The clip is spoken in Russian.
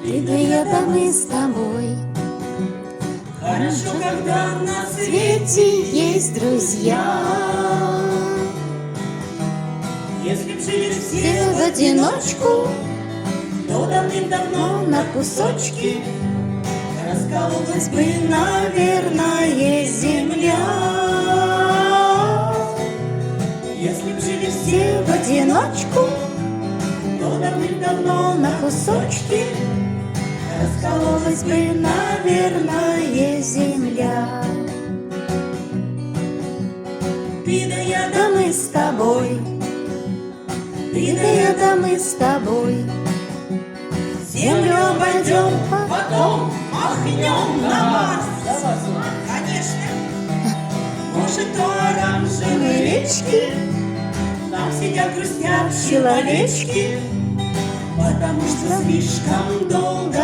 Беда мы с тобой. Хорошо, когда на В свете есть друзья. Если б жили Все все в одиночку, то давным-давно на кусочки раскололась бы, бы, наверное, земля. если б жили все Все в одиночку, то давным-давно на кусочки раскололась бы, наверное, земля. ты да я Да мы с тобой, ты да я, да мы с тобой. землю обойдем, потом махнем на Марс. Конечно, может, то оранжевые речки там сидят, грустят человечки, потому что слишком долго